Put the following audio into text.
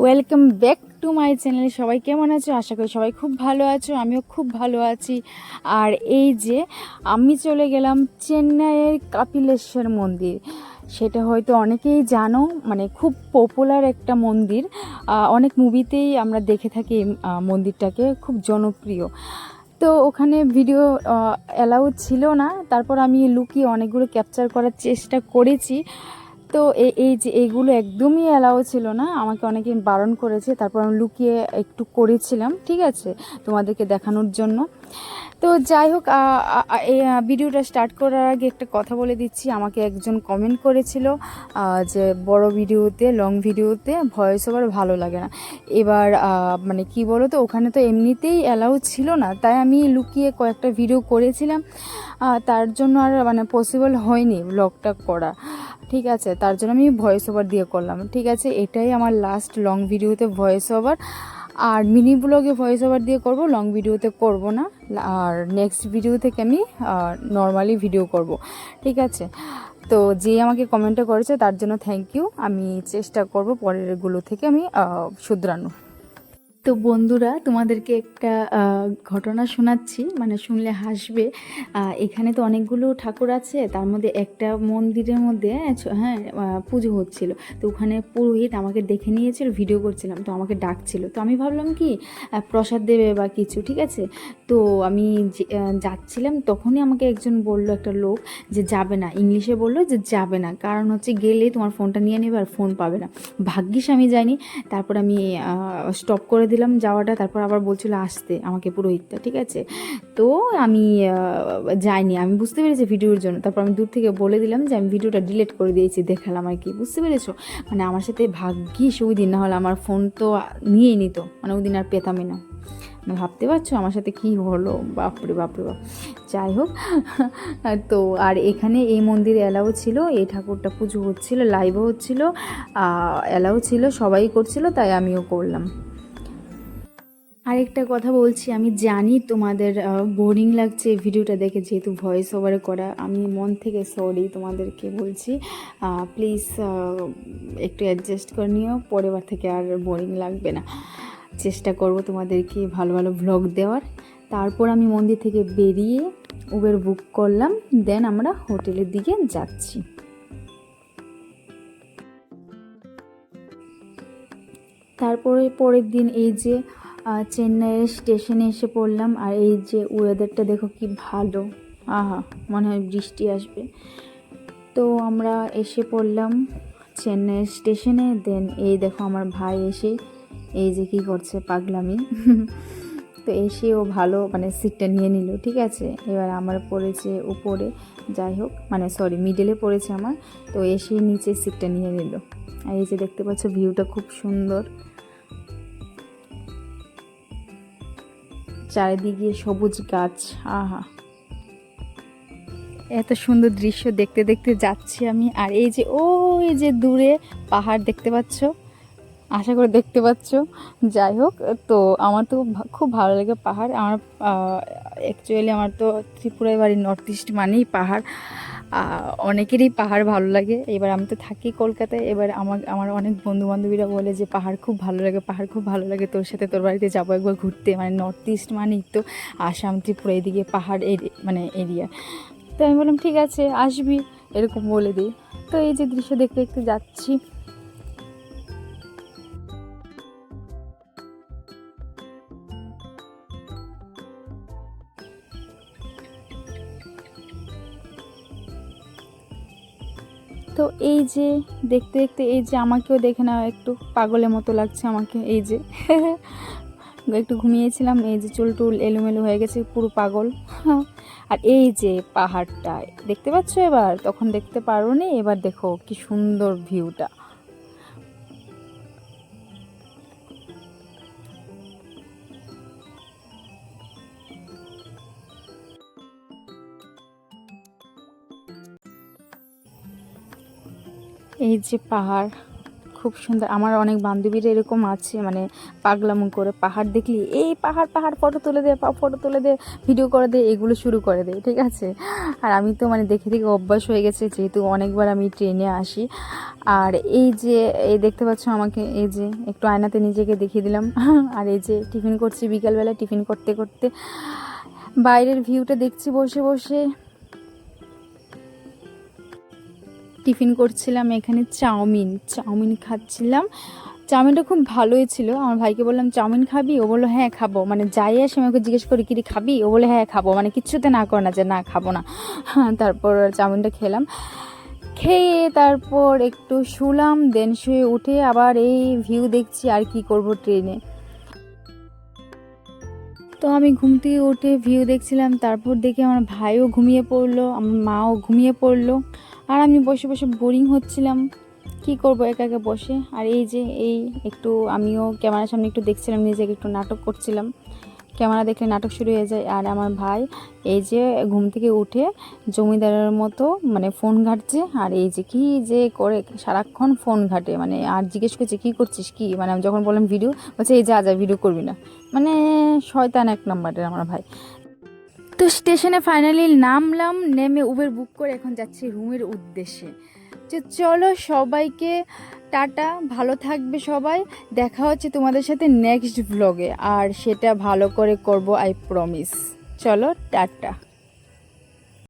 Welcome back to my channel. সবাই কেমন আছো? আশা করি সবাই খুব ভালো আছো, আমিও খুব ভালো আছি। আর এই যে আমি চলে গেলাম চেন্নাইয়ের কাপিলেশ্বর মন্দির। সেটা হয়তো অনেকেই জানো, মানে খুব পপুলার একটা মন্দির। অনেক মুভিতেই আমরা দেখে থাকি মন্দিরটাকে, খুব জনপ্রিয়। তো ওখানে ভিডিও অ্যালাউ ছিল না, তারপর আমি লুকিয়ে অনেকগুলো ক্যাপচার করার চেষ্টা করেছি। তো এই যে এইগুলো একদমই অ্যালাউ ছিল না, আমাকে অনেকে বারণ করেছে, তারপর আমি লুকিয়ে একটু করেছিলাম, ঠিক আছে, তোমাদেরকে দেখানোর জন্য। তো যাই হোক, এই ভিডিওটা স্টার্ট করার আগে একটা কথা বলে দিচ্ছি। আমাকে একজন কমেন্ট করেছিল যে বড় ভিডিওতে, লং ভিডিওতে ভয়েস ওভার ভালো লাগে না। এবার মানে কি বলো তো, ওখানে তো এমনিতেই অ্যালাউ ছিল না, তাই আমি লুকিয়ে কয়েকটা ভিডিও করেছিলাম। তার জন্য আর মানে পসিবল হয়নি ব্লগটা করা, ঠিক আছে। তার জন্য আমি ভয়েস ওভার দিয়ে করলাম, ঠিক আছে। এটাই আমার লাস্ট লং ভিডিওতে ভয়েস ওভার। আর মিনি ব্লগে ভয়েস ওভার দিয়ে করব, লং ভিডিওতে করব না। আর নেক্সট ভিডিও থেকে আমি নর্মালি ভিডিও করব, ঠিক আছে। তো যে আমাকে কমেন্টটা করেছে তার জন্য থ্যাংক ইউ। আমি চেষ্টা করব পরেরগুলো থেকে আমি শুধরানো। তো বন্ধুরা, তোমাদেরকে একটা ঘটনা শোনাচ্ছি, মানে শুনলে হাসবে। এখানে তো অনেকগুলো ঠাকুর আছে, তার মধ্যে একটা মন্দিরের মধ্যে হ্যাঁ পুজো হচ্ছিল। তো ওখানে পুরোহিত আমাকে দেখে নিয়েছিল, ভিডিও করছিলাম, তো আমাকে ডাকছিল। তো আমি ভাবলাম কি প্রসাদ দেবে বা কিছু, ঠিক আছে। তো আমি যাচ্ছিলাম, তখনই আমাকে একজন বলল, একটা লোক, যে যাবে না, ইংলিশে বললো যে যাবে না, কারণ হচ্ছে গেলে তোমার ফোনটা নিয়ে নেবে আর ফোন পাবে না। ভাগ্যিস আমি যাইনি। তারপর আমি স্টপ করে দিলাম যাওয়াটা, তারপর আবার বলছিল আসতে আমাকে পুরোহিতটা, ঠিক আছে। তো আমি যাইনি, আমি বুঝতে পেরেছি ভিডিওর জন্য। তারপর আমি দূর থেকে বলে দিলাম যে আমি ভিডিওটা ডিলিট করে দিয়েছি, দেখালাম আর কি, বুঝতে পেরেছো। মানে আমার সাথে ভাগ্যিস ওই দিন, না হলে আমার ফোন তো নিয়েই নিত, মানে ওই দিন আর পেতামই না। মানে ভাবতে পারছো আমার সাথে কি হলো, বাপরে বাপরে বাপ। যাই হোক, তো আর এখানে এই মন্দিরে অ্যালাউ ছিল, এই ঠাকুরটা পুজো হচ্ছিল, লাইভও হচ্ছিল, অ্যালাউ ছিল, সবাই করছিল, তাই আমিও করলাম। আরেকটা কথা বলছি, আমি জানি তোমাদের বোরিং লাগছে এই ভিডিওটা দেখে, যেহেতু ভয়েস ওভারে করা। আমি মন থেকে সরি তোমাদেরকে বলছি, প্লিজ একটু অ্যাডজাস্ট করে নিও, পরের বার থেকে আর বোরিং লাগবে না। চেষ্টা করব তোমাদেরকে ভালো ভালো ভ্লগ দেওয়ার। তারপর আমি মন্দির থেকে বেরিয়ে উবের বুক করলাম, দেন আমরা হোটেলের দিকে যাচ্ছি। তারপরে পরের দিন এই যে চেন্নাইয়ের স্টেশনে এসে পড়লাম। আর এই যে ওয়েদারটা দেখো কি ভালো, আহা, মনে হয় বৃষ্টি আসবে। তো আমরা এসে পড়লাম চেন্নাইয়ের স্টেশনে। দেন এই দেখো আমার ভাই এসে এই যে কী করছে, পাগলামি। তো এসে ও ভালো মানে সিটটা নিয়ে নিল, ঠিক আছে। এবার আমার পড়েছে উপরে, যাই হোক, মানে সরি মিডলে পড়েছে আমার। তো এসে নিচে সিটটা নিয়ে নিল। আর এই যে দেখতে পাচ্ছ ভিউটা খুব সুন্দর, চারিদিকে সবুজ গাছ, আহা, এত সুন্দর দৃশ্য দেখতে দেখতে যাচ্ছি আমি। আর এই যে ওই যে দূরে পাহাড় দেখতে পাচ্ছ, আশা করে দেখতে পাচ্ছ। যাই হোক, তো আমার তো খুব ভালো লাগে পাহাড়। আমার অ্যাকচুয়ালি আমার তো ত্রিপুরায় বাড়ি, নর্থ ইস্ট মানেই পাহাড়। অনেকেরই পাহাড় ভালো লাগে। এবার আমি তো থাকি কলকাতায়, এবার আমার অনেক বন্ধু বান্ধবীরা বলে যে পাহাড় খুব ভালো লাগে, পাহাড় খুব ভালো লাগে, তোর সাথে তোর বাড়িতে যাবো একবার ঘুরতে। মানে নর্থ ইস্ট মানেই তো আসাম, ত্রিপুরা, এদিকে পাহাড় মানে এরিয়া। তো আমি বললাম ঠিক আছে আসবি, এরকম বলে দিই। তো এই যে দৃশ্য দেখতে দেখতে যাচ্ছি। তো এই যে দেখতে দেখতে, এই যে আমাকেও দেখে নাও, একটু পাগলের মতো লাগছে আমাকে, এই যে একটু ঘুমিয়েছিলাম, এই যে চুল টুল এলোমেলো হয়ে গেছে, পুরো পাগল। আর এই যে পাহাড়টা দেখতে পাচ্ছ, এবার তখন দেখতে পারোনি, এবার দেখো কি সুন্দর ভিউটা। এই যে পাহাড়, খুব সুন্দর। আমার অনেক বান্ধবীরা এরকম আছে, মানে পাগলামো করে পাহাড় দেখলি এই পাহাড় পাহাড় ফটো তুলে দে ভিডিও করে দে, এগুলো শুরু করে দেয়, ঠিক আছে। আর আমি তো মানে দেখে দেখে অভ্যাস হয়ে গেছে, যেহেতু অনেকবার আমি ট্রেনে আসি। আর এই যে এই দেখতে পাচ্ছ আমাকে, এই যে একটু আয়নাতে নিজেকে দেখিয়ে দিলাম। আর এই যে টিফিন করছি, বিকালবেলা টিফিন করতে করতে বাইরের ভিউটা দেখছি বসে বসে। টিফিন করছিলাম এখানে, চাউমিন খাচ্ছিলাম। চাউমিনটা খুব ভালোই ছিল। আমার ভাইকে বললাম চাউমিন খাবি, ও বললো হ্যাঁ খাবো। মানে যাই আসে আমি ওকে জিজ্ঞেস করি কিরে খাবি, ও বলে হ্যাঁ খাবো, মানে কিচ্ছুতে না করে না যে না খাবো না। হ্যাঁ, তারপর চাউমিনটা খেলাম, খেয়ে তারপর একটু শুলাম, দেন শুয়ে উঠে আবার এই ভিউ দেখছি। আর কি করব ট্রেনে, তো আমি ঘুম থেকে উঠে ভিউ দেখছিলাম। তারপর দেখে আমার ভাইও ঘুমিয়ে পড়লো, আমার মাও ঘুমিয়ে পড়লো, আর আমি বসে বসে বোরিং হচ্ছিলাম, কি করব একা একা বসে। আর এই যে এই একটু আমিও ক্যামেরার সামনে একটু দেখছিলাম, নিজেকে একটু নাটক করছিলাম। ক্যামেরা দেখলে নাটক শুরু হয়ে যায়। আর আমার ভাই এই যে ঘুম থেকে উঠে জমিদারের মতো মানে ফোন ঘাঁটছে। আর এই যে কি যে করে সারাক্ষণ ফোন ঘাঁটে, মানে আর জিজ্ঞেস করছে কী করছিস কি, মানে আমি যখন বললাম ভিডিও, বলছে এই যা ভিডিও করবি না, মানে শয়তান এক নম্বরের আমার ভাই। তো স্টেশনে ফাইনালি নামলাম, নেমে উবের বুক করে এখন যাচ্ছি রুমের উদ্দেশ্যে। তো চলো সবাইকে টাটা, ভালো থাকবে সবাই, দেখা হচ্ছে তোমাদের সাথে নেক্সট ব্লগে, আর সেটা ভালো করে করব, আই প্রমিস। চলো টাটা।